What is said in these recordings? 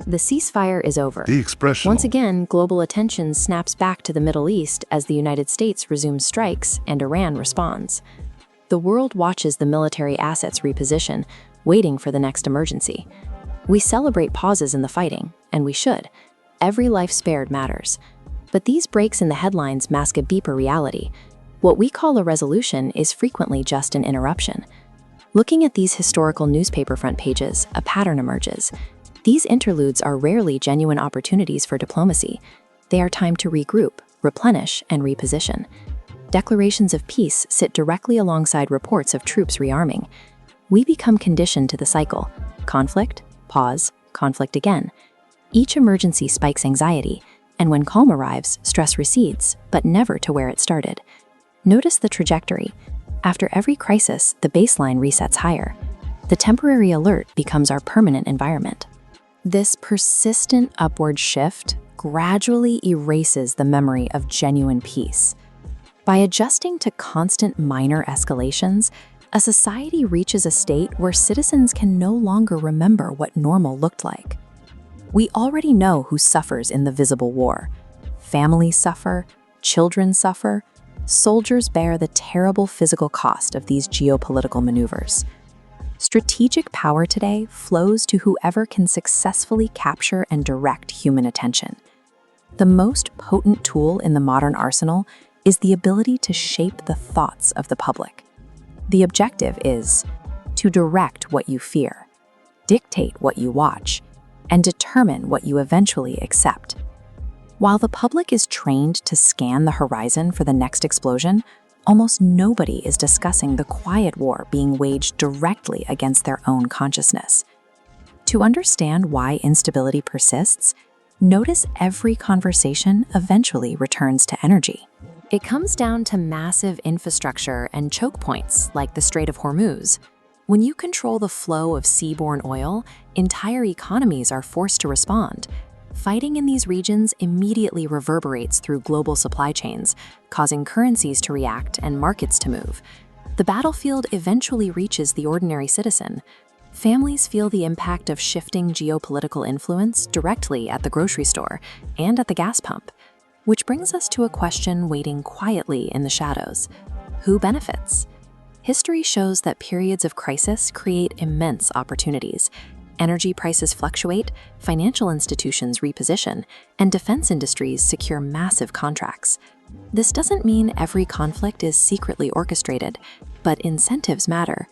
The ceasefire is over. The Expressional. Once again, global attention snaps back to the Middle East as the United States resumes strikes and Iran responds. The world watches the military assets reposition, waiting for the next emergency. We celebrate pauses in the fighting, and we should. Every life spared matters. But these breaks in the headlines mask a deeper reality. What we call a resolution is frequently just an interruption. Looking at these historical newspaper front pages, a pattern emerges. These interludes are rarely genuine opportunities for diplomacy. They are time to regroup, replenish, and reposition. Declarations of peace sit directly alongside reports of troops rearming. We become conditioned to the cycle: conflict, pause, conflict again. Each emergency spikes anxiety, and when calm arrives, stress recedes, but never to where it started. Notice the trajectory. After every crisis, the baseline resets higher. The temporary alert becomes our permanent environment. This persistent upward shift gradually erases the memory of genuine peace. By adjusting to constant minor escalations, a society reaches a state where citizens can no longer remember what normal looked like. We already know who suffers in the visible war. Families suffer, children suffer, soldiers bear the terrible physical cost of these geopolitical maneuvers. Strategic power today flows to whoever can successfully capture and direct human attention. The most potent tool in the modern arsenal is the ability to shape the thoughts of the public. The objective is to direct what you fear, dictate what you watch, and determine what you eventually accept. While the public is trained to scan the horizon for the next explosion, almost nobody is discussing the quiet war being waged directly against their own consciousness. To understand why instability persists, notice every conversation eventually returns to energy. It comes down to massive infrastructure and choke points like the Strait of Hormuz. When you control the flow of seaborne oil, entire economies are forced to respond. Fighting in these regions immediately reverberates through global supply chains, causing currencies to react and markets to move. The battlefield eventually reaches the ordinary citizen. Families feel the impact of shifting geopolitical influence directly at the grocery store and at the gas pump. Which brings us to a question waiting quietly in the shadows. Who benefits? History shows that periods of crisis create immense opportunities. Energy prices fluctuate, financial institutions reposition, and defense industries secure massive contracts. This doesn't mean every conflict is secretly orchestrated, but incentives matter.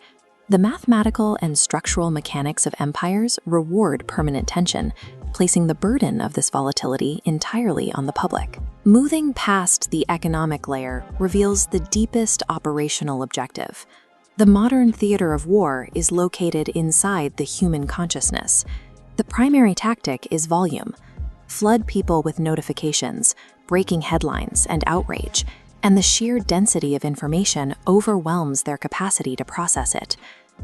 The mathematical and structural mechanics of empires reward permanent tension, placing the burden of this volatility entirely on the public. Moving past the economic layer reveals the deepest operational objective. The modern theater of war is located inside the human consciousness. The primary tactic is volume. Flood people with notifications, breaking headlines, and outrage, and the sheer density of information overwhelms their capacity to process it.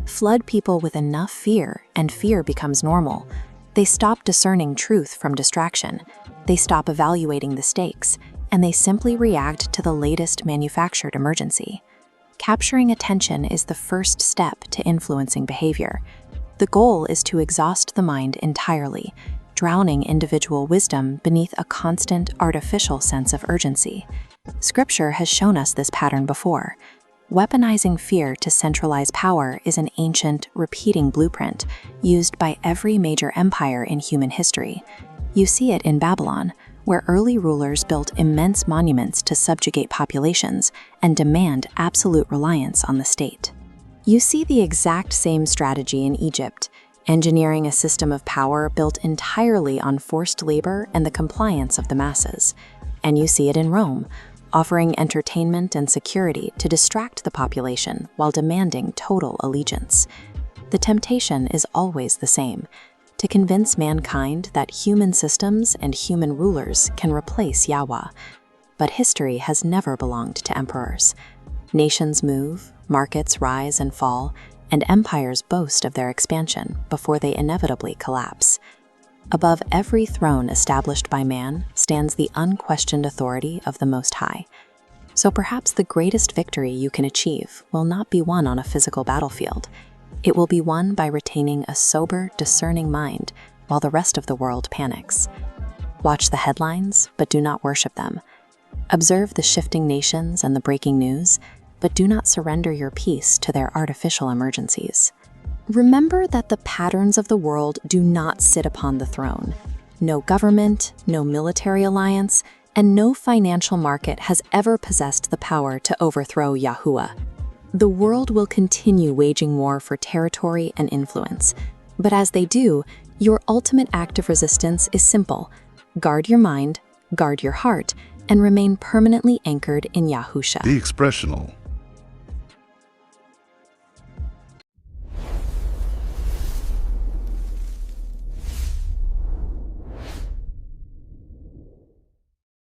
Flood people with enough fear, and fear becomes normal. They stop discerning truth from distraction. They stop evaluating the stakes, and they simply react to the latest manufactured emergency. Capturing attention is the first step to influencing behavior. The goal is to exhaust the mind entirely, drowning individual wisdom beneath a constant, artificial sense of urgency. Scripture has shown us this pattern before. Weaponizing fear to centralize power is an ancient, repeating blueprint used by every major empire in human history. You see it in Babylon, where early rulers built immense monuments to subjugate populations and demand absolute reliance on the state. You see the exact same strategy in Egypt, engineering a system of power built entirely on forced labor and the compliance of the masses. And you see it in Rome, offering entertainment and security to distract the population while demanding total allegiance. The temptation is always the same: to convince mankind that human systems and human rulers can replace YAHUAH. But history has never belonged to emperors. Nations move, markets rise and fall, and empires boast of their expansion before they inevitably collapse. Above every throne established by man stands the unquestioned authority of the Most High. So perhaps the greatest victory you can achieve will not be won on a physical battlefield. It will be won by retaining a sober, discerning mind, while the rest of the world panics. Watch the headlines, but do not worship them. Observe the shifting nations and the breaking news, but do not surrender your peace to their artificial emergencies. Remember that the patterns of the world do not sit upon the throne. No government, no military alliance, and no financial market has ever possessed the power to overthrow YAHUAH. The world will continue waging war for territory and influence. But as they do, your ultimate act of resistance is simple. Guard your mind, guard your heart, and remain permanently anchored in YAHUSHA. The Expressional.